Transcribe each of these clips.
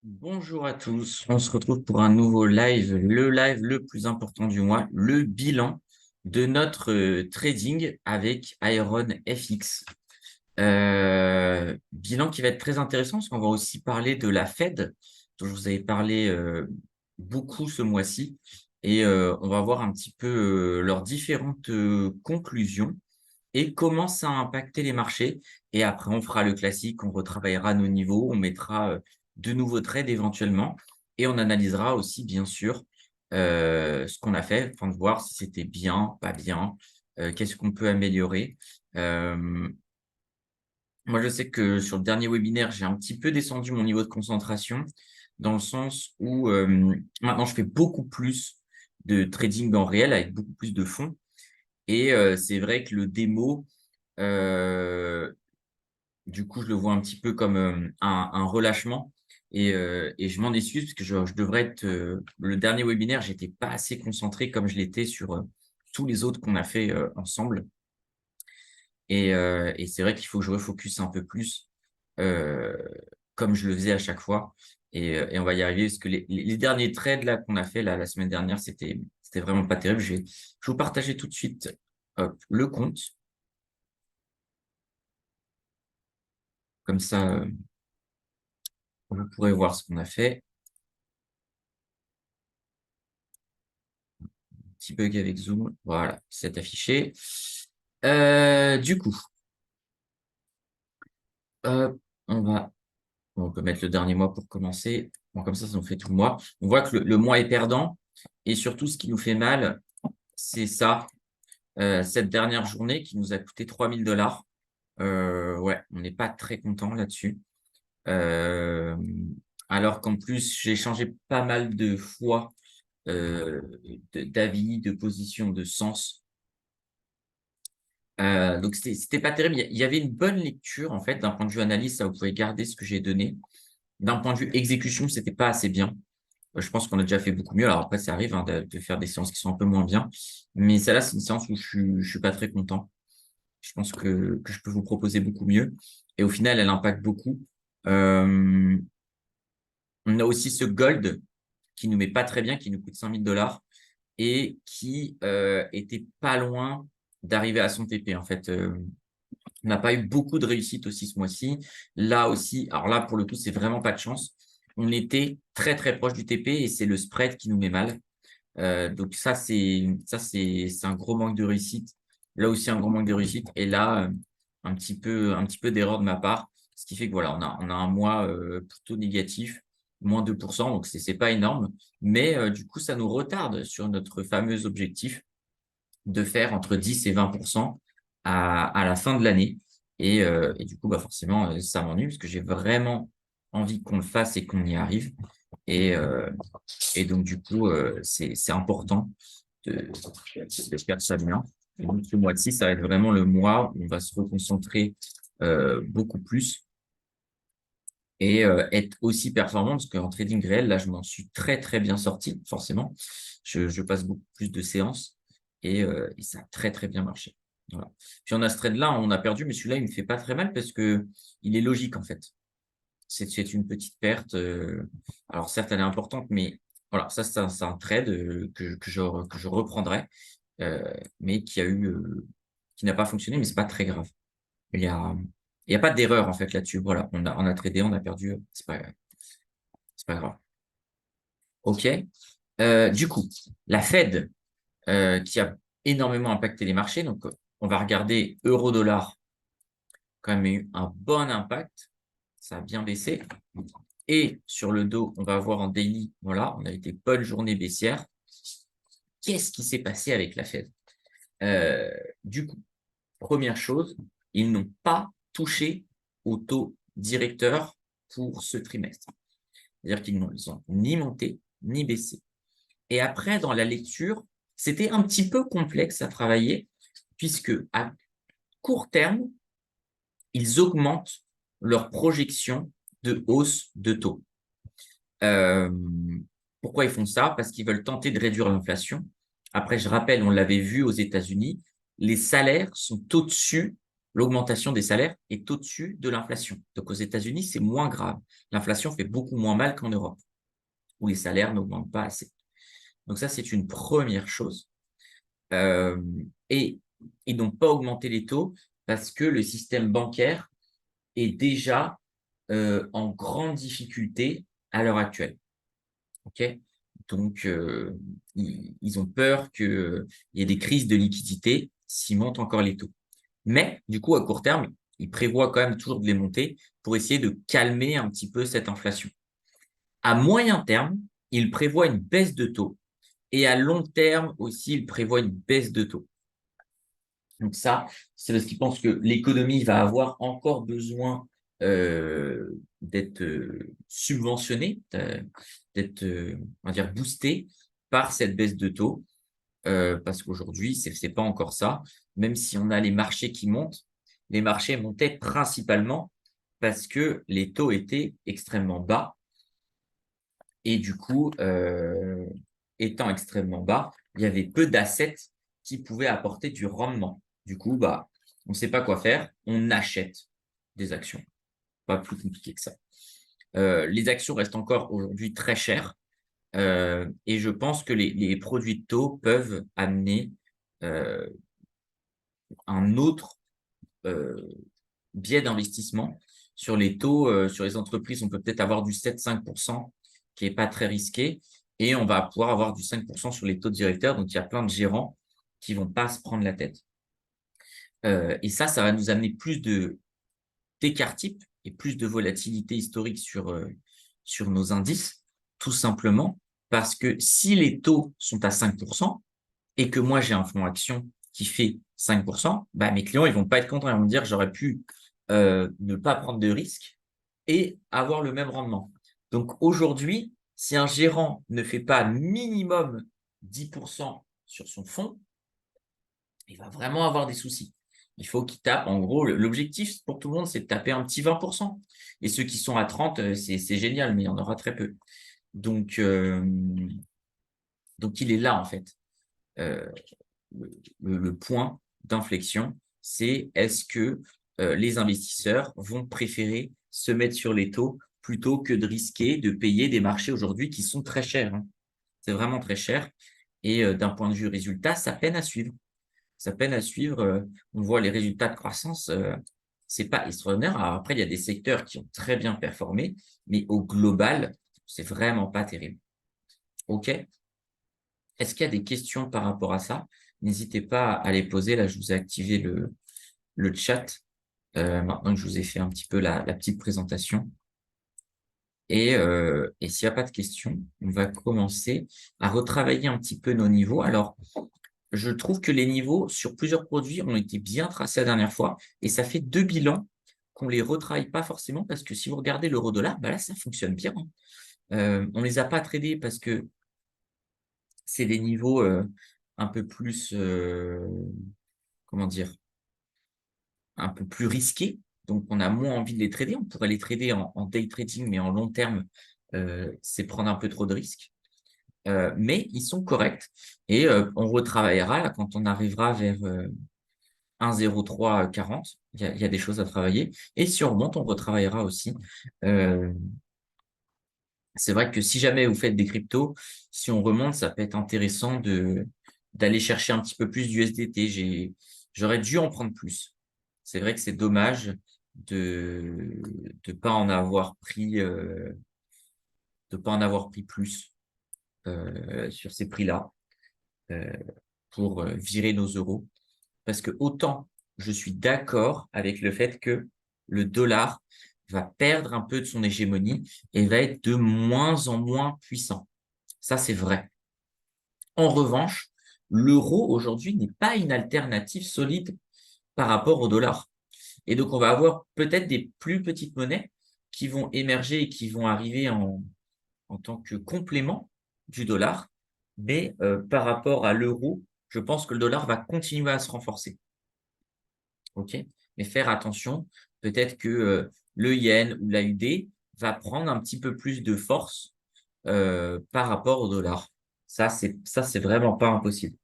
Bonjour à tous, on se retrouve pour un nouveau live le plus important du mois, le bilan de notre trading avec Iron FX. Bilan qui va être très intéressant parce qu'on va aussi parler de la Fed, dont je vous avais parlé beaucoup ce mois-ci, et on va voir un petit peu leurs différentes conclusions et comment ça a impacté les marchés. Et après, on fera le classique, on retravaillera nos niveaux, on mettra de nouveaux trades éventuellement et on analysera aussi, bien sûr, ce qu'on a fait, afin de voir si c'était bien, pas bien, qu'est-ce qu'on peut améliorer. Euh, Moi, je sais que sur le dernier webinaire, j'ai un petit peu descendu mon niveau de concentration dans le sens où maintenant, je fais beaucoup plus de trading en réel avec beaucoup plus de fonds. Et c'est vrai que le démo, euh, du coup, je le vois un petit peu comme un relâchement. Et je m'en excuse parce que je devrais être… le dernier webinaire, j'étais pas assez concentré comme je l'étais sur tous les autres qu'on a fait ensemble. Et c'est vrai qu'il faut que je refocus un peu plus euh, comme je le faisais à chaque fois. Et on va y arriver parce que les derniers trades là qu'on a fait là, la semaine dernière, c'était vraiment pas terrible. Je vais vous partager tout de suite hop, le compte. Comme ça, vous pourrez voir ce qu'on a fait. Petit bug avec Zoom. Voilà, c'est affiché. Du coup, hop, on va, on peut mettre le dernier mois pour commencer. Bon, comme ça nous fait tout le mois. On voit que le mois est perdant. Et surtout, ce qui nous fait mal, c'est ça, cette dernière journée qui nous a coûté 3 000 $. Ouais, on n'est pas très content là-dessus. Euh, Alors qu'en plus, j'ai changé pas mal de fois d'avis, de position, de sens. Donc, c'était pas terrible. Il y avait une bonne lecture, en fait, d'un point de vue analyse, ça, vous pouvez garder ce que j'ai donné. D'un point de vue exécution, c'était pas assez bien. Je pense qu'on a déjà fait beaucoup mieux. Alors après, ça arrive hein, de faire des séances qui sont un peu moins bien. Mais celle-là, c'est une séance où je suis pas très content. Je pense que je peux vous proposer beaucoup mieux. Et au final, elle impacte beaucoup. Euh, on a aussi ce gold qui nous met pas très bien, qui nous coûte 5 000 $ et qui était pas loin d'arriver à son TP. En fait, on n'a pas eu beaucoup de réussite aussi ce mois-ci. Là aussi, alors là, pour le coup, c'est vraiment pas de chance. On était très, très proche du TP et c'est le spread qui nous met mal. Donc c'est un gros manque de réussite. Là aussi, un gros manque de réussite. Et là, un petit peu d'erreur de ma part. Ce qui fait que voilà, on a un mois plutôt négatif, moins 2%. Donc, c'est pas énorme. Mais du coup, ça nous retarde sur notre fameux objectif de faire entre 10 et 20% à la fin de l'année. Et du coup, bah forcément, ça m'ennuie parce que j'ai vraiment envie qu'on le fasse et qu'on y arrive. Et, euh, et donc, du coup, c'est important de faire ça bien. Et donc, ce mois-ci, ça va être vraiment le mois où on va se reconcentrer beaucoup plus et être aussi performant parce qu'en trading réel, là, je m'en suis très, très bien sorti, forcément. Je passe beaucoup plus de séances et ça a très, très bien marché. Voilà. Puis on a ce trade-là, on a perdu, mais celui-là, il me fait pas très mal parce que il est logique, en fait. C'est une petite perte. Alors, certes, elle est importante, mais voilà, ça, c'est un trade que je reprendrai, mais qui n'a pas fonctionné, mais c'est pas très grave. Il y a, il y a pas d'erreur, en fait, là-dessus. Voilà, on a tradé, on a perdu, c'est pas grave. OK. Du coup, la Fed, qui a énormément impacté les marchés, donc on va regarder euro-dollar, quand même eu un bon impact. Ça a bien baissé. Et sur le dos, on va voir en daily, voilà, on a été bonne journée baissière. Qu'est-ce qui s'est passé avec la Fed? Euh, du coup, première chose, ils n'ont pas touché au taux directeur pour ce trimestre. C'est-à-dire qu'ils n'ont ils ont ni monté ni baissé. Et après, dans la lecture, c'était un petit peu complexe à travailler, puisque à court terme, ils augmentent leur projection de hausse de taux. Euh, Pourquoi ils font ça? Parce qu'ils veulent tenter de réduire l'inflation. Après, je rappelle, on l'avait vu aux États-Unis, les salaires sont au-dessus l'augmentation des salaires est au-dessus de l'inflation. Donc, aux États-Unis, c'est moins grave. L'inflation fait beaucoup moins mal qu'en Europe, où les salaires n'augmentent pas assez. Donc ça, c'est une première chose. Et ils n'ont pas augmenté les taux parce que le système bancaire est déjà en grande difficulté à l'heure actuelle. Ok. Donc, ils ont peur qu'il y ait des crises de liquidité s'ils montent encore les taux. Mais du coup, à court terme, ils prévoient quand même toujours de les monter pour essayer de calmer un petit peu cette inflation. À moyen terme, ils prévoient une baisse de taux. Et à long terme aussi, ils prévoient une baisse de taux. Donc ça, c'est parce qu'ils pensent que l'économie va avoir encore besoin d'être subventionnée, d'être, on va dire, boostée par cette baisse de taux, parce qu'aujourd'hui, c'est pas encore ça. Même si on a les marchés qui montent, les marchés montaient principalement parce que les taux étaient extrêmement bas. Et du coup, étant extrêmement bas, il y avait peu d'assets qui pouvaient apporter du rendement. Du coup, bah, on ne sait pas quoi faire, on achète des actions. Pas plus compliqué que ça. Les actions restent encore aujourd'hui très chères. Et je pense que les produits de taux peuvent amener euh, un autre biais d'investissement sur les taux, sur les entreprises. On peut peut-être avoir du 7-5% qui est pas très risqué et on va pouvoir avoir du 5% sur les taux directeurs. Donc, il y a plein de gérants qui vont pas se prendre la tête. Et ça va nous amener plus d'écart type et plus de volatilité historique sur nos indices, tout simplement parce que si les taux sont à 5% et que moi j'ai un fonds action qui fait 5%, bah, mes clients ils vont pas être contents, ils vont me dire j'aurais pu ne pas prendre de risques et avoir le même rendement. Donc aujourd'hui, si un gérant ne fait pas minimum 10% sur son fonds, il va vraiment avoir des soucis. Il faut qu'il tape, en gros, l'objectif pour tout le monde, c'est de taper un petit 20%. Et ceux qui sont à 30, c'est génial, mais il y en aura très peu. Donc il est là, en fait. Euh, le point d'inflexion, c'est est-ce que les investisseurs vont préférer se mettre sur les taux plutôt que de risquer de payer des marchés aujourd'hui qui sont très chers, hein. C'est vraiment très cher. Et d'un point de vue résultat, ça peine à suivre. Ça peine à suivre. On voit les résultats de croissance, c'est pas extraordinaire. Alors après, il y a des secteurs qui ont très bien performé, mais au global, c'est vraiment pas terrible. OK? Est-ce qu'il y a des questions par rapport à ça? N'hésitez pas à les poser. Là, je vous ai activé le chat, maintenant que je vous ai fait un petit peu la petite présentation. Et s'il n'y a pas de questions, on va commencer à retravailler un petit peu nos niveaux. Alors, je trouve que les niveaux sur plusieurs produits ont été bien tracés la dernière fois et ça fait 2 bilans qu'on les retravaille pas forcément parce que si vous regardez l'euro-dollar, bah là, ça fonctionne bien, hein. On les a pas tradés parce que c'est des niveaux un peu plus, comment dire, un peu plus risqués. Donc, on a moins envie de les trader. On pourrait les trader en day trading, mais en long terme, c'est prendre un peu trop de risques. Mais ils sont corrects et on retravaillera là, quand on arrivera vers 1,0340. Il y a des choses à travailler. Et si on remonte, on retravaillera aussi. Euh, c'est vrai que si jamais vous faites des cryptos, si on remonte, ça peut être intéressant d'aller chercher un petit peu plus d'USDT. J'aurais dû en prendre plus. C'est vrai que c'est dommage de pas en avoir pris plus sur ces prix-là euh, pour virer nos euros. Parce que autant je suis d'accord avec le fait que le dollar va perdre un peu de son hégémonie et va être de moins en moins puissant. Ça, c'est vrai. En revanche, l'euro aujourd'hui n'est pas une alternative solide par rapport au dollar. Et donc, on va avoir peut-être des plus petites monnaies qui vont émerger et qui vont arriver en tant que complément du dollar. Mais par rapport à l'euro, je pense que le dollar va continuer à se renforcer. OK? Mais faire attention, peut-être que le yen ou l'AUD va prendre un petit peu plus de force par rapport au dollar. Ça, c'est vraiment pas impossible.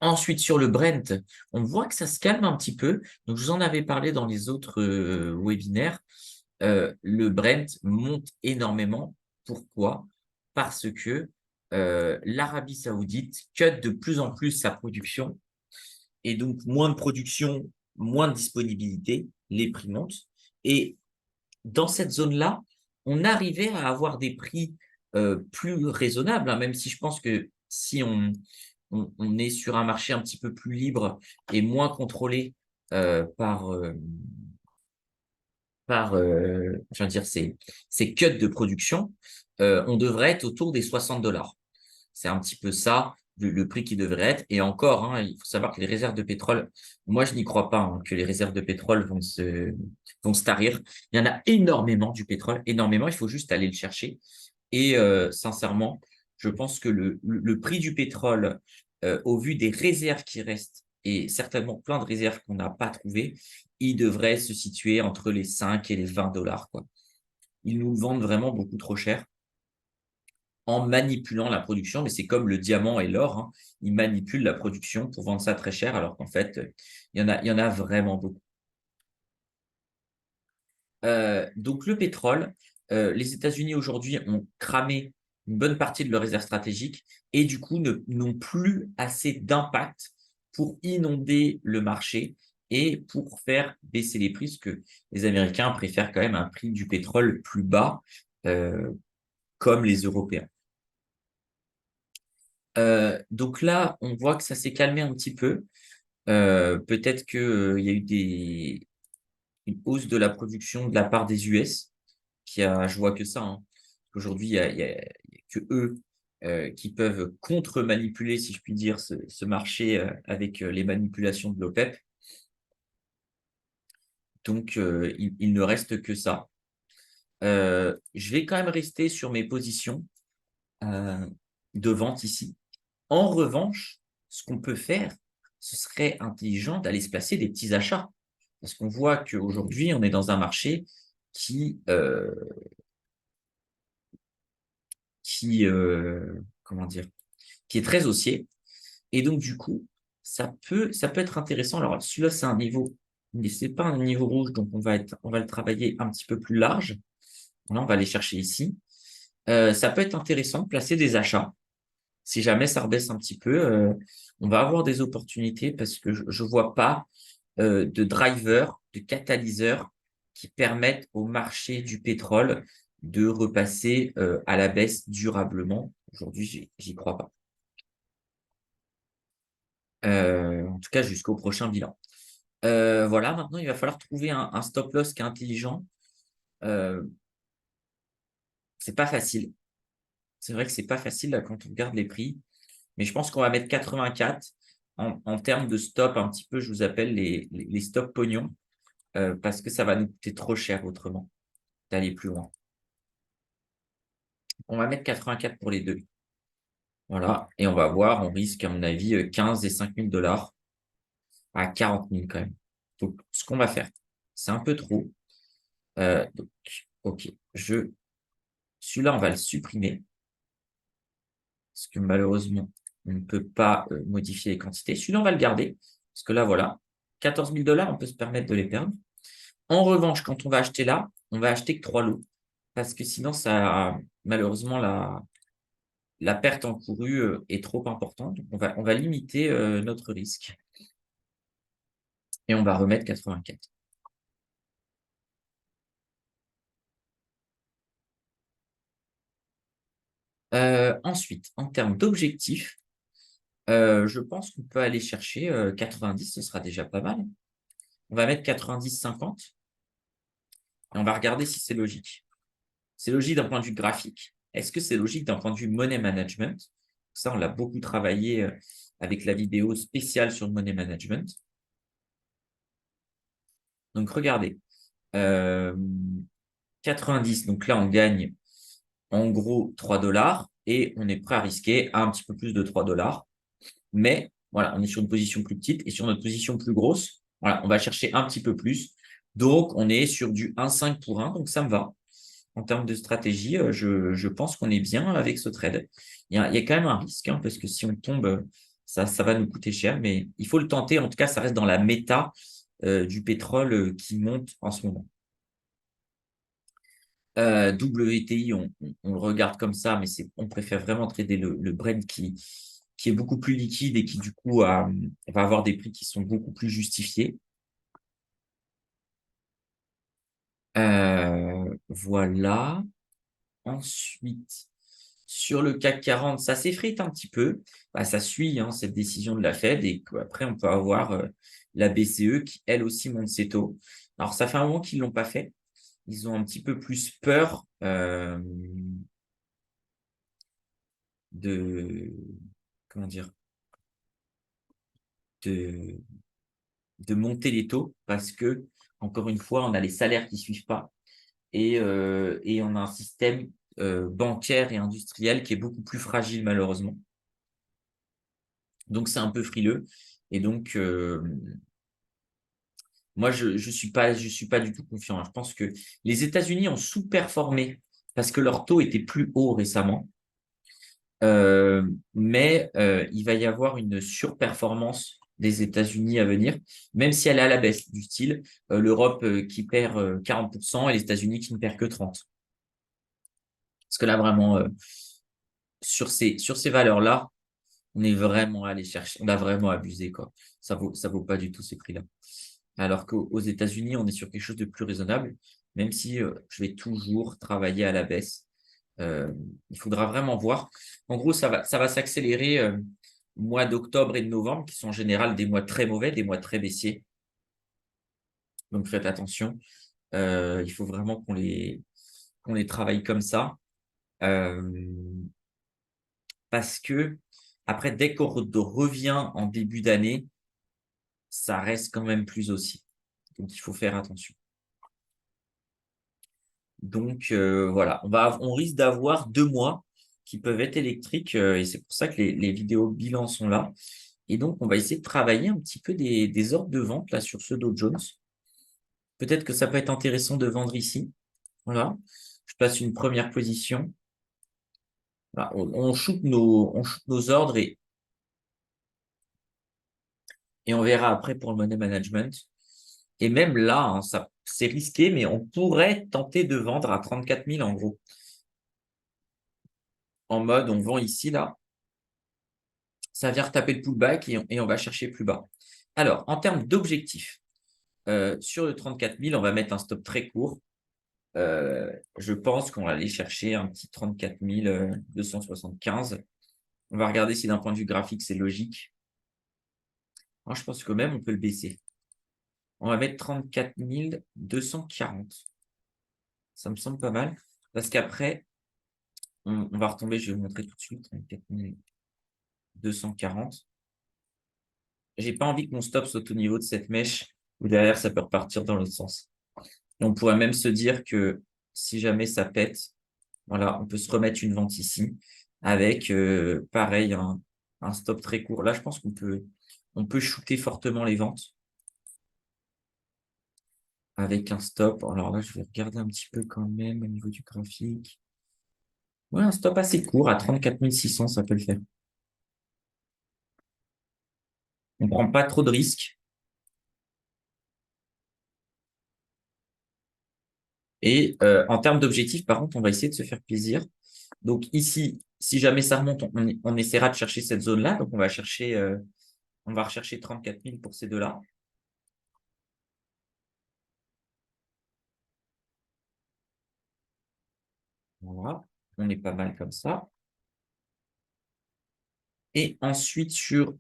Ensuite, sur le Brent, on voit que ça se calme un petit peu. Donc, je vous en avais parlé dans les autres webinaires. Le Brent monte énormément. Pourquoi? Parce que l'Arabie Saoudite cut de plus en plus sa production et donc moins de production, moins de disponibilité, les prix montent. Et dans cette zone-là, on arrivait à avoir des prix plus raisonnables, hein, même si je pense que si on est sur un marché un petit peu plus libre et moins contrôlé par je veux dire, ces cuts de production, on devrait être autour des 60 $. C'est un petit peu ça, le prix qui devrait être. Et encore, hein, il faut savoir que les réserves de pétrole, moi, je n'y crois pas, hein, que les réserves de pétrole vont se tarir. Il y en a énormément du pétrole, énormément. Il faut juste aller le chercher. Et sincèrement, je pense que le prix du pétrole, au vu des réserves qui restent, et certainement plein de réserves qu'on n'a pas trouvées, il devrait se situer entre les 5 et les 20 $, quoi. Ils nous le vendent vraiment beaucoup trop cher en manipulant la production, mais c'est comme le diamant et l'or, hein. Ils manipulent la production pour vendre ça très cher, alors qu'en fait, il y en a vraiment beaucoup. Donc le pétrole, les États-Unis aujourd'hui ont cramé une bonne partie de leurs réserves stratégiques et du coup n'ont plus assez d'impact pour inonder le marché et pour faire baisser les prix, parce que les Américains préfèrent quand même un prix du pétrole plus bas, heu, comme les Européens. Donc là, on voit que ça s'est calmé un petit peu. Peut-être que, il y a eu une hausse de la production de la part des US je vois que ça, hein. Aujourd'hui, il y a que eux, qui peuvent contre-manipuler, si je puis dire, ce marché, avec, les manipulations de l'OPEP. Donc, il ne reste que ça. Je vais quand même rester sur mes positions, heu, de vente ici. En revanche, ce qu'on peut faire, ce serait intelligent d'aller se placer des petits achats. Parce qu'on voit qu'aujourd'hui, on est dans un marché qui, heu comment dire? Qui est très haussier et donc du coup, ça peut être intéressant. Alors celui-là, c'est un niveau mais c'est pas un niveau rouge, donc on va le travailler un petit peu plus large. Là, on va aller chercher ici. Ça peut être intéressant de placer des achats. Si jamais ça rebaisse un petit peu, on va avoir des opportunités parce que je vois pas, de drivers, de catalyseurs qui permettent au marché du pétrole de repasser, à la baisse durablement. Aujourd'hui, j'y crois pas. En tout cas jusqu'au prochain bilan. Voilà, maintenant il va falloir trouver un stop loss qui est intelligent. Heu, c'est pas facile. C'est vrai que c'est pas facile là quand on regarde les prix, mais je pense qu'on va mettre 84 en termes de stop un petit peu, je vous appelle les stops pognon, parce que ça va nous coûter trop cher autrement d'aller plus loin. On va mettre 84 pour les 2. Voilà et on va voir, on risque à mon avis, 15 et 5 000 $ à 40 000 quand même. Donc ce qu'on va faire, c'est un peu trop, donc OK, celui-là, on va le supprimer parce que malheureusement, on ne peut pas, modifier les quantités. Celui-là, on va le garder parce que là, voilà, 14 000 $, on peut se permettre de les perdre. En revanche, quand on va acheter là, on va acheter que 3 lots parce que sinon ça malheureusement la perte encourue, est trop importante. Donc on va limiter, notre risque et on va remettre 84. Ensuite, en termes d'objectifs, je pense qu'on peut aller chercher, 90, ce sera déjà pas mal. On va mettre 90-50 et on va regarder si c'est logique. C'est logique d'un point de vue graphique. Est-ce que c'est logique d'un point de vue money management? Ça, on l'a beaucoup travaillé, avec la vidéo spéciale sur le money management. Donc regardez, hem, 90, donc là, on gagne en gros 3 $ et on est prêt à risquer un petit peu plus de 3 $. Mais voilà, on est sur une position plus petite et sur notre position plus grosse, voilà, on va chercher un petit peu plus. Donc on est sur du 1,5 pour 1, donc ça me va. En termes de stratégie, je pense qu'on est bien avec ce trade. Il y a quand même un risque, hein, parce que si on tombe, Ça va nous coûter cher, mais il faut le tenter. En tout cas, ça reste dans la méta du pétrole qui monte en ce moment. WTI, on le regarde comme ça, mais on préfère vraiment trader le Brent qui est beaucoup plus liquide et qui, du coup, va avoir des prix qui sont beaucoup plus justifiés. Voilà. Ensuite, sur le CAC 40, ça s'effrite un petit peu. Bah, ça suit cette décision de la Fed et après, on peut avoir la BCE qui, elle aussi, monte ses taux. Alors, ça fait un moment qu'ils ne l'ont pas fait. Ils ont un petit peu plus peur de, comment dire, de, de monter les taux parce que, encore une fois, on a les salaires qui ne suivent pas et on a un système bancaire et industriel qui est beaucoup plus fragile, malheureusement. Donc, c'est un peu frileux. Et donc, moi, je suis pas du tout confiant. Je pense que les États-Unis ont sous-performé parce que leur taux était plus haut récemment. Mais il va y avoir une surperformance des États-Unis à venir, même si elle est à la baisse, du style l'Europe qui perd 40% et les États-Unis qui ne perdent que 30%. Parce que là, vraiment, sur ces valeurs-là, on est vraiment allé chercher, on a vraiment abusé, quoi. Ça vaut pas du tout ces prix-là. Alors qu'aux États-Unis, on est sur quelque chose de plus raisonnable, même si je vais toujours travailler à la baisse. Il faudra vraiment voir. En gros, ça va s'accélérer mois d'octobre et de novembre, qui sont en général des mois très mauvais, des mois très baissiers. Donc faites attention. Il faut vraiment qu'on les travaille comme ça. Euh, Parce que après, dès qu'on revient en début d'année, ça reste quand même plus aussi. Donc il faut faire attention. Donc voilà, on risque d'avoir 2 mois qui peuvent être électriques et c'est pour ça que les vidéos bilan sont là. Et donc, on va essayer de travailler un petit peu des ordres de vente là sur ce Dow Jones. Peut-être que ça peut être intéressant de vendre ici. Voilà. Je passe une première position. Voilà. On shoot nos ordres et on verra après pour le money management. Et même là, c'est risqué, mais on pourrait tenter de vendre à 34 000 en gros. En mode, on vend ici, là. Ça vient retaper le pullback et on va chercher plus bas. Alors, en termes d'objectifs, sur le 34 000, on va mettre un stop très court. Je pense qu'on va aller chercher un petit 34 275. On va regarder si d'un point de vue graphique, c'est logique. Moi, je pense que même on peut le baisser. On va mettre 34 240. Ça me semble pas mal. Parce qu'après, on va retomber, je vais vous montrer tout de suite, 34 240. J'ai pas envie que mon stop soit au niveau de cette mèche ou derrière, ça peut repartir dans l'autre sens. Et on pourrait même se dire que si jamais ça pète, voilà, on peut se remettre une vente ici avec, pareil, un stop très court. Là, je pense on peut shooter fortement les ventes avec un stop. Alors là, je vais regarder un petit peu quand même au niveau du graphique. Ouais, un stop assez court à 34 600, ça peut le faire. On ne prend pas trop de risques. Et en termes d'objectifs, par contre, on va essayer de se faire plaisir. Donc ici, si jamais ça remonte, on essaiera de chercher cette zone-là. Donc on va rechercher 34 000 pour ces deux-là. Voilà, on est pas mal comme ça. Et ensuite, sur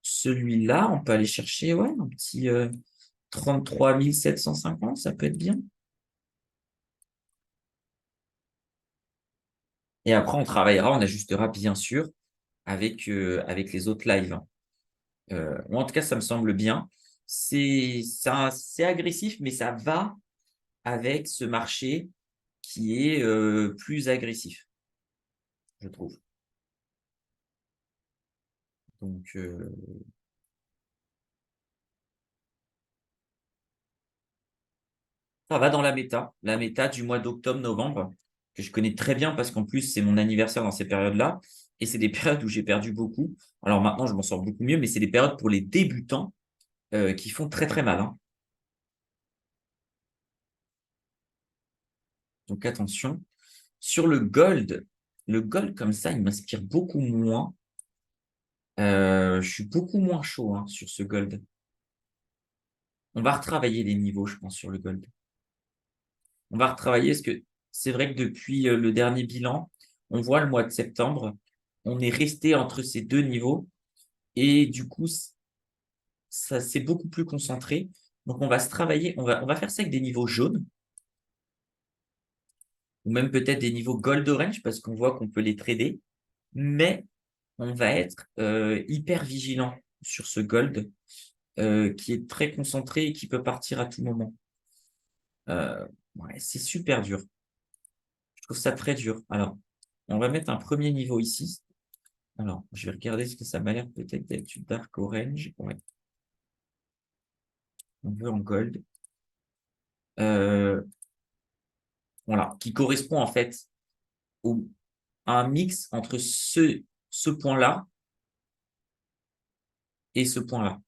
celui-là, on peut aller chercher un petit 33 750, ça peut être bien. Et après, on travaillera, on ajustera bien sûr avec les autres lives. Ou en tout cas, ça me semble bien. C'est agressif, mais ça va avec ce marché qui est plus agressif, je trouve. Donc, ça va dans la méta du mois d'octobre-novembre, que je connais très bien parce qu'en plus, c'est mon anniversaire dans ces périodes-là. Et c'est des périodes où j'ai perdu beaucoup. Alors maintenant, je m'en sors beaucoup mieux, mais c'est des périodes pour les débutants qui font très, très mal, hein. Donc attention. Sur le gold comme ça, il m'inspire beaucoup moins. Je suis beaucoup moins chaud, hein, sur ce gold. On va retravailler les niveaux, je pense, sur le gold. On va retravailler parce que c'est vrai que depuis le dernier bilan, on voit le mois de septembre, on est resté entre ces deux niveaux et du coup, ça s'est beaucoup plus concentré. Donc, on va se travailler, on va faire ça avec des niveaux jaunes ou même peut-être des niveaux gold orange parce qu'on voit qu'on peut les trader, mais on va être hyper vigilant sur ce gold qui est très concentré et qui peut partir à tout moment. Ouais, c'est super dur. Je trouve ça très dur. Alors, on va mettre un premier niveau ici. Alors, je vais regarder ce que ça m'a l'air peut-être d'être du dark orange. Ouais. On veut en gold. Voilà, qui correspond en fait à un mix entre ce point-là et ce point-là.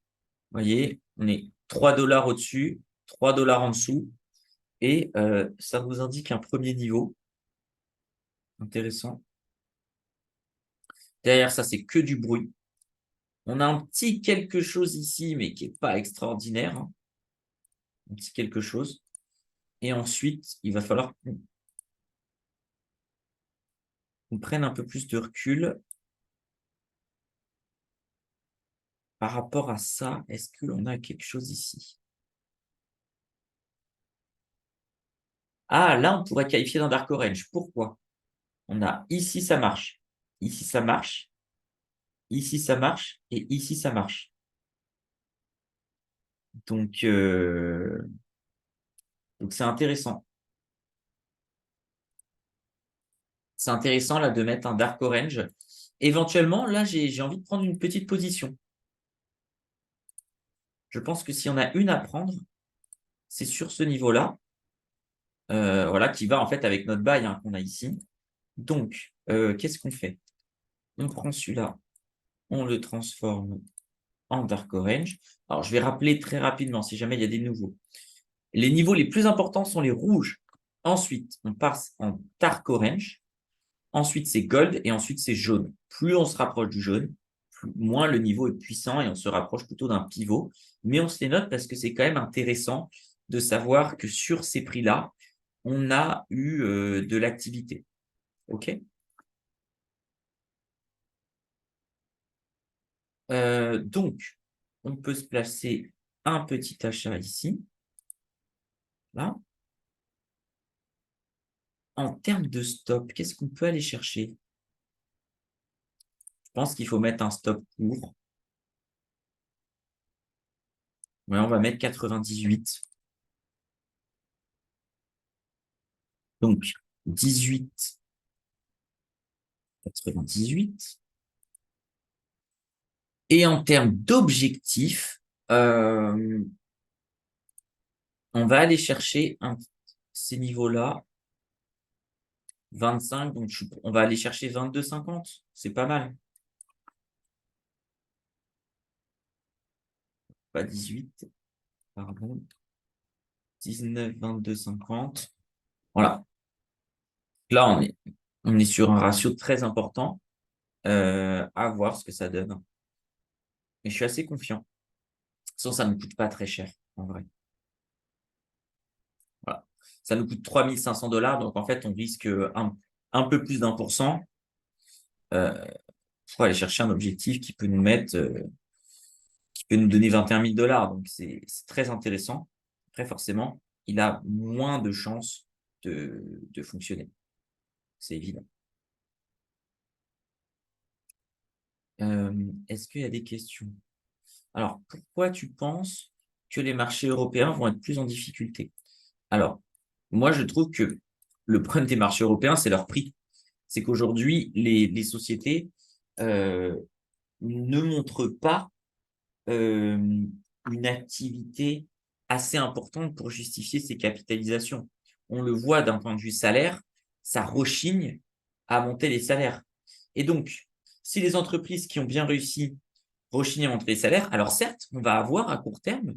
Vous voyez, on est 3 $ au-dessus, 3 $ en dessous. Et ça vous indique un premier niveau. Intéressant. Derrière ça, c'est que du bruit. On a un petit quelque chose ici, mais qui n'est pas extraordinaire, hein. Un petit quelque chose. Et ensuite, il va falloir qu'on prenne un peu plus de recul par rapport à ça. Est-ce qu'on a quelque chose ici? Ah, là, on pourrait qualifier d'un dark orange. Pourquoi? On a ici, ça marche. Ici, ça marche. Ici, ça marche. Et ici, ça marche. Donc c'est intéressant. C'est intéressant là de mettre un dark orange. Éventuellement, là, j'ai envie de prendre une petite position. Je pense que s'il y en a une à prendre, c'est sur ce niveau-là. Voilà, qui va en fait avec notre buy, hein, qu'on a ici. Donc, qu'est-ce qu'on fait? On prend celui-là, on le transforme en dark orange. Alors, je vais rappeler très rapidement si jamais il y a des nouveaux. Les niveaux les plus importants sont les rouges. Ensuite, on passe en dark orange. Ensuite, c'est gold et ensuite, c'est jaune. Plus on se rapproche du jaune, moins le niveau est puissant et on se rapproche plutôt d'un pivot. Mais on se les note parce que c'est quand même intéressant de savoir que sur ces prix-là, on a eu de l'activité. OK? Donc, on peut se placer un petit achat ici. Là. En termes de stop, qu'est-ce qu'on peut aller chercher? Je pense qu'il faut mettre un stop court. Ouais, on va mettre 98. Donc, 18, 98. Et en termes d'objectifs, on va aller chercher ces niveaux-là. 25, donc on va aller chercher 22,50. C'est pas mal. Pas 18, pardon. 19, 22,50. Voilà. Là, on est sur un ratio très important. À voir ce que ça donne. Mais je suis assez confiant. Sinon, ça ne coûte pas très cher, en vrai. Voilà. Ça nous coûte 3 500 $. Donc, en fait, on risque un peu plus d'1%. Pour aller chercher un objectif qui peut nous mettre, qui peut nous donner 21 000 $. Donc, c'est très intéressant. Après, forcément, il a moins de chances de fonctionner. C'est évident. Est-ce qu'il y a des questions? Alors, pourquoi tu penses que les marchés européens vont être plus en difficulté? Alors, moi, je trouve que le problème des marchés européens, c'est leur prix. C'est qu'aujourd'hui, les sociétés ne montrent pas une activité assez importante pour justifier ces capitalisations. On le voit d'un point de vue salaire, ça rechigne à monter les salaires. Et donc, Si les entreprises qui ont bien réussi rechignent à monter les salaires, alors certes, on va avoir à court terme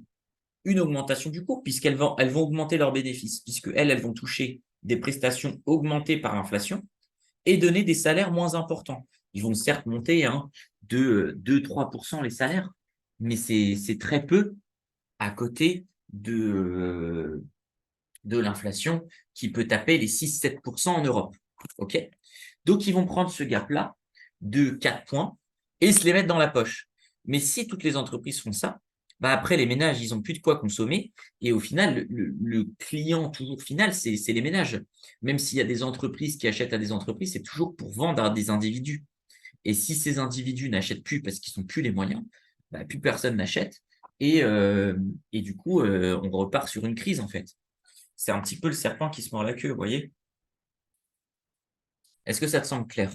une augmentation du cours puisqu'elles vont augmenter leurs bénéfices, puisque elles vont toucher des prestations augmentées par l'inflation et donner des salaires moins importants. Ils vont certes monter de 2-3% les salaires, mais c'est très peu à côté de l'inflation qui peut taper les 6-7% en Europe. OK? Donc, ils vont prendre ce gap-là de 4 points et se les mettre dans la poche. Mais si toutes les entreprises font ça, bah après, les ménages, ils n'ont plus de quoi consommer. Et au final, le client toujours final, c'est les ménages. Même s'il y a des entreprises qui achètent à des entreprises, c'est toujours pour vendre à des individus. Et si ces individus n'achètent plus parce qu'ils n'ont plus les moyens, bah, plus personne n'achète. Et du coup, on repart sur une crise, en fait. C'est un petit peu le serpent qui se mord la queue, vous voyez? Est-ce que ça te semble clair?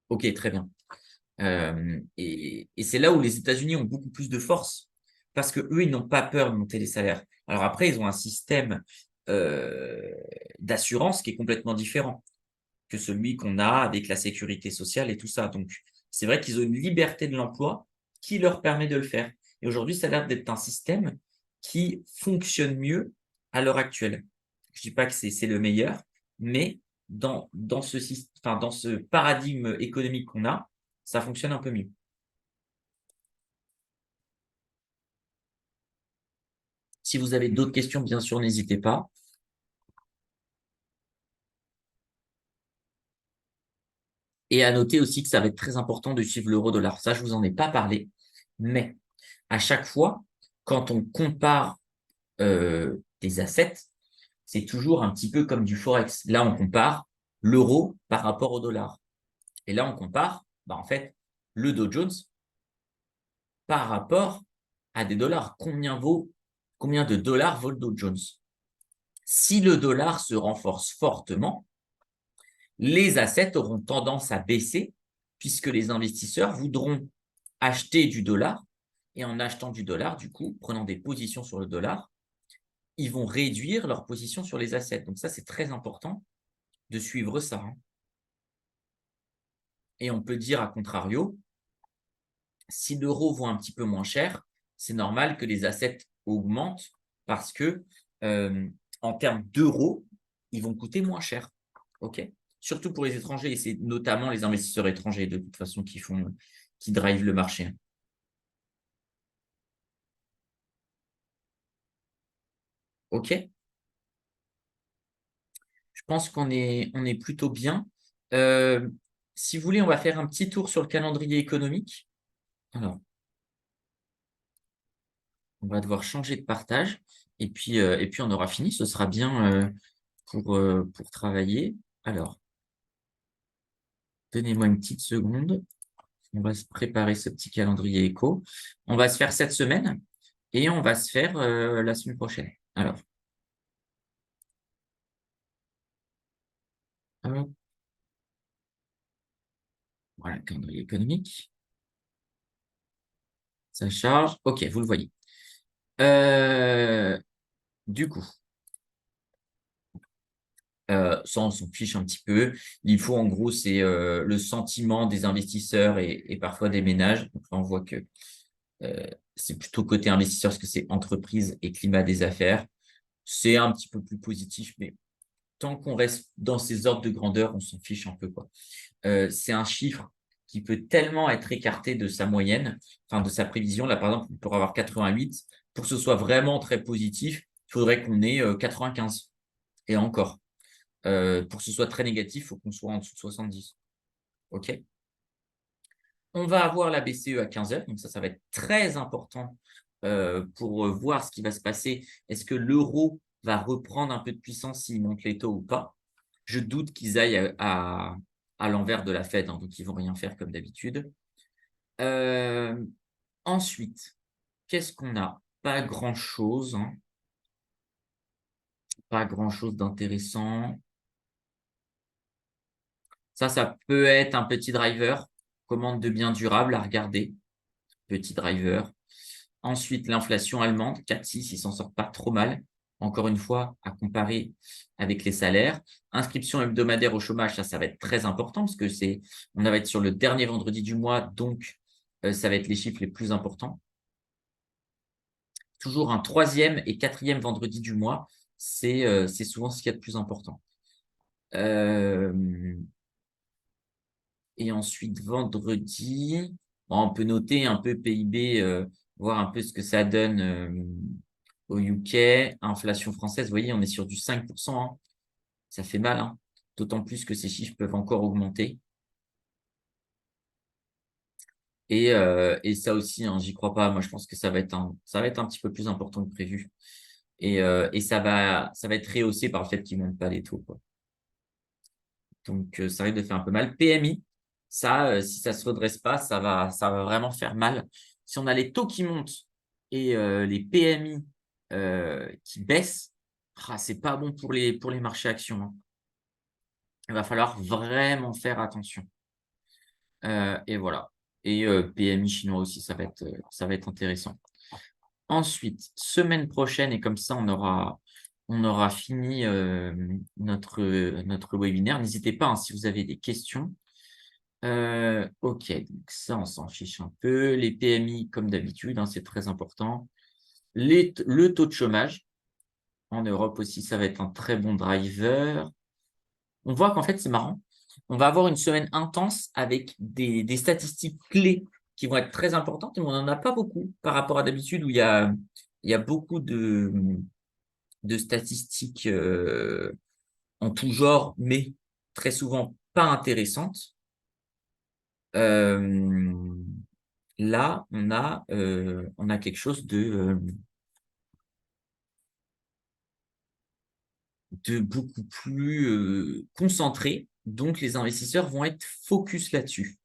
Ok, très bien. Et c'est là où les États-Unis ont beaucoup plus de force parce que eux, ils n'ont pas peur de monter les salaires. Alors après, ils ont un système euh, d'assurance qui est complètement différent que celui qu'on a avec la sécurité sociale et tout ça. Donc, c'est vrai qu'ils ont une liberté de l'emploi qui leur permet de le faire. Et aujourd'hui, ça a l'air d'être un système qui fonctionne mieux à l'heure actuelle. Je ne dis pas que c'est le meilleur, mais dans ce paradigme économique qu'on a, ça fonctionne un peu mieux. Si vous avez d'autres questions, bien sûr, n'hésitez pas. Et à noter aussi que ça va être très important de suivre l'euro-dollar. Ça, je vous en ai pas parlé, mais à chaque fois, quand on compare des assets, c'est toujours un petit peu comme du forex. Là, on compare l'euro par rapport au dollar. Et là, on compare, bah, en fait, le Dow Jones par rapport à des dollars. Combien de dollars vaut le Dow Jones? Si le dollar se renforce fortement, les assets auront tendance à baisser puisque les investisseurs voudront acheter du dollar. Et en achetant du dollar, du coup, prenant des positions sur le dollar, ils vont réduire leur position sur les assets. Donc ça, c'est très important de suivre ça. Et on peut dire, à contrario, si l'euro vaut un petit peu moins cher, c'est normal que les assets augmentent parce que en termes d'euros, ils vont coûter moins cher. OK? Surtout pour les étrangers, et c'est notamment les investisseurs étrangers de toute façon qui drivent le marché. OK? Je pense on est plutôt bien. Euh, Si vous voulez, on va faire un petit tour sur le calendrier économique. Alors, on va devoir changer de partage et puis on aura fini. Ce sera bien pour travailler. Alors, donnez-moi une petite seconde. On va se préparer ce petit calendrier éco. On va se faire cette semaine et on va se faire la semaine prochaine. Alors, hop, voilà, calendrier économique. Ça charge. OK, vous le voyez. Euh, du coup, ça, on s'en fiche un petit peu. Il faut, en gros, c'est le sentiment des investisseurs et parfois des ménages. Donc là, on voit que c'est plutôt côté investisseur parce que c'est entreprise et climat des affaires. C'est un petit peu plus positif, mais tant qu'on reste dans ces ordres de grandeur, on s'en fiche un peu, quoi. C'est un chiffre qui peut tellement être écarté de sa moyenne, enfin de sa prévision. Là, par exemple, on pourrait avoir 88. Pour que ce soit vraiment très positif, il faudrait qu'on ait 95. Et encore. Pour que ce soit très négatif, il faut qu'on soit en dessous de 70. OK? On va avoir la BCE à 15 heures, donc ça va être très important pour voir ce qui va se passer. Est-ce que l'euro va reprendre un peu de puissance s'il monte les taux ou pas? Je doute qu'ils aillent à l'envers de la Fed, donc ils vont rien faire comme d'habitude. Euh, Ensuite, qu'est-ce qu'on a? Pas grand-chose, pas grand-chose d'intéressant. Ça peut être un petit driver, commande de biens durables à regarder, petit driver. Ensuite, l'inflation allemande, 4,6, ils s'en sortent pas trop mal. encore une fois, à comparer avec les salaires. Inscription hebdomadaire au chômage, ça va être très important parce que on va être sur le dernier vendredi du mois, donc ça va être les chiffres les plus importants. Toujours un troisième et quatrième vendredi du mois, c'est souvent ce qu'il y a de plus important. Et ensuite, vendredi, bon, on peut noter un peu PIB, voir un peu ce que ça donne au UK. Inflation française, vous voyez, on est sur du 5%, hein. Ça fait mal, hein. D'autant plus que ces chiffres peuvent encore augmenter. Et ça aussi, hein, j'y crois pas. Moi, je pense que ça va être un petit peu plus important que prévu. Et ça va être rehaussé par le fait qu'ils ne montent pas les taux, quoi. Donc, ça risque de faire un peu mal. PMI, ça, si ça ne se redresse pas, ça va vraiment faire mal. Si on a les taux qui montent et les PMI qui baissent, c'est pas bon pour les marchés actions, hein. Il va falloir vraiment faire attention. Et voilà. Et PMI chinois aussi, ça va être intéressant. Ensuite, semaine prochaine, et comme ça, on aura fini notre webinaire. N'hésitez pas, hein, si vous avez des questions. OK, donc ça, on s'en fiche un peu. Les PMI, comme d'habitude, hein, c'est très important. Le taux de chômage, en Europe aussi, ça va être un très bon driver. On voit qu'en fait, c'est marrant. On va avoir une semaine intense avec des statistiques clés qui vont être très importantes, mais on n'en a pas beaucoup par rapport à d'habitude où il y a beaucoup de statistiques en tout genre, mais très souvent pas intéressantes. Là, on a quelque chose de beaucoup plus concentré, donc les investisseurs vont être focus là-dessus.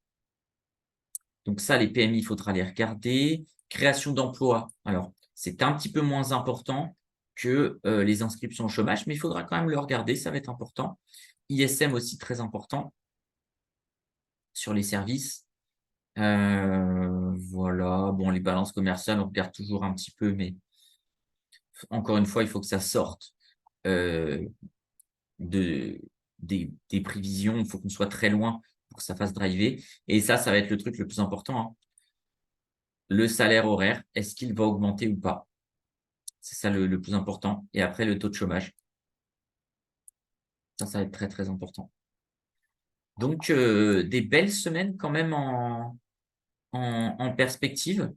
Donc ça, les PMI, il faudra les regarder. Création d'emplois, alors c'est un petit peu moins important que les inscriptions au chômage, mais il faudra quand même le regarder, ça va être important. ISM aussi très important sur les services. Voilà, bon, les balances commerciales, on regarde toujours un petit peu, mais encore une fois, il faut que ça sorte euh, des prévisions. Il faut qu'on soit très loin pour que ça fasse driver. Et ça va être le truc le plus important, hein. Le salaire horaire, est-ce qu'il va augmenter ou pas? C'est ça le plus important. Et après, le taux de chômage. Ça va être très, très important. Donc, des belles semaines quand même en perspective.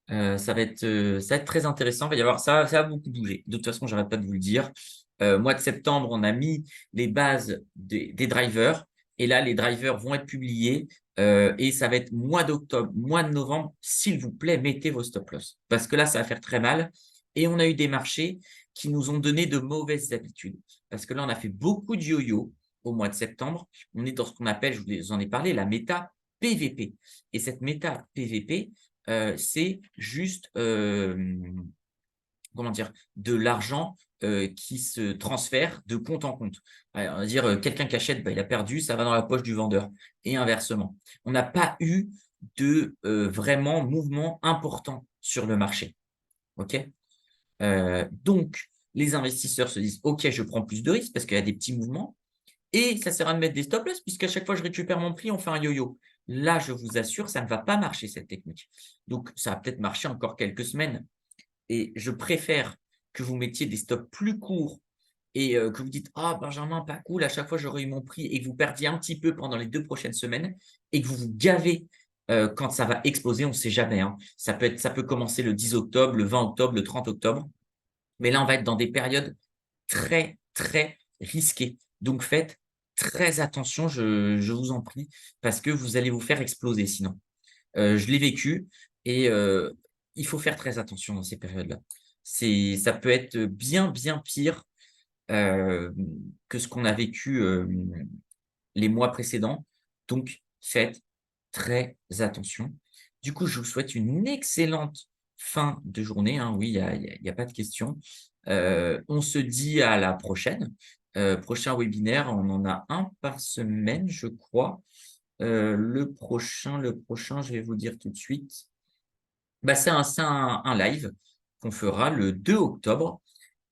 Ça va être très intéressant. Il va y avoir ça va beaucoup bouger. De toute façon, j'arrête pas de vous le dire. Mois de septembre, on a mis les bases des drivers. Et là, les drivers vont être publiés. Et ça va être mois d'octobre, mois de novembre. S'il vous plaît, mettez vos stop loss. Parce que là, ça va faire très mal. Et on a eu des marchés qui nous ont donné de mauvaises habitudes. Parce que là, on a fait beaucoup de yo-yo au mois de septembre. On est dans ce qu'on appelle, je vous en ai parlé, la méta PVP. Et cette méta PVP, c'est juste comment dire, de l'argent qui se transfère de compte en compte. On va dire quelqu'un qui achète, il a perdu, ça va dans la poche du vendeur et inversement. On n'a pas eu de vraiment mouvement important sur le marché. OK? Donc, les investisseurs se disent, OK, je prends plus de risques parce qu'il y a des petits mouvements. Et ça sert à de mettre des stop loss puisqu'à chaque fois que je récupère mon prix, on fait un yo-yo. Là, je vous assure, ça ne va pas marcher cette technique. Donc, ça va peut-être marcher encore quelques semaines. Et je préfère que vous mettiez des stops plus courts et que vous dites: «Ah Benjamin, pas cool, à chaque fois j'aurais eu mon prix» et que vous perdiez un petit peu pendant les 2 prochaines semaines et que vous vous gavez quand ça va exploser, on ne sait jamais, hein. Ça peut commencer le 10 octobre, le 20 octobre, le 30 octobre. Mais là, on va être dans des périodes très, très risquées. Donc faites très attention, je vous en prie, parce que vous allez vous faire exploser sinon. Je l'ai vécu et il faut faire très attention dans ces périodes-là. Ça peut être bien, bien pire, que ce qu'on a vécu, les mois précédents. Donc faites très attention. Du coup, je vous souhaite une excellente fin de journée, hein. Oui, il y a pas de question. On se dit à la prochaine. Prochain webinaire, on en a un par semaine, je crois. Le prochain, je vais vous dire tout de suite. C'est un live qu'on fera le 2 octobre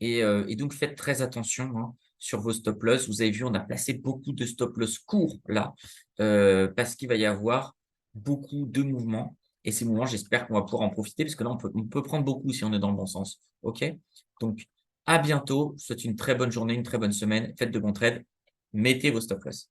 Et donc, faites très attention, hein, sur vos stop loss. Vous avez vu, on a placé beaucoup de stop loss courts là, parce qu'il va y avoir beaucoup de mouvements et ces mouvements, j'espère qu'on va pouvoir en profiter parce que là, on peut prendre beaucoup si on est dans le bon sens. OK? Donc à bientôt. Je vous souhaite une très bonne journée, une très bonne semaine. Faites de bons trades. Mettez vos stop loss.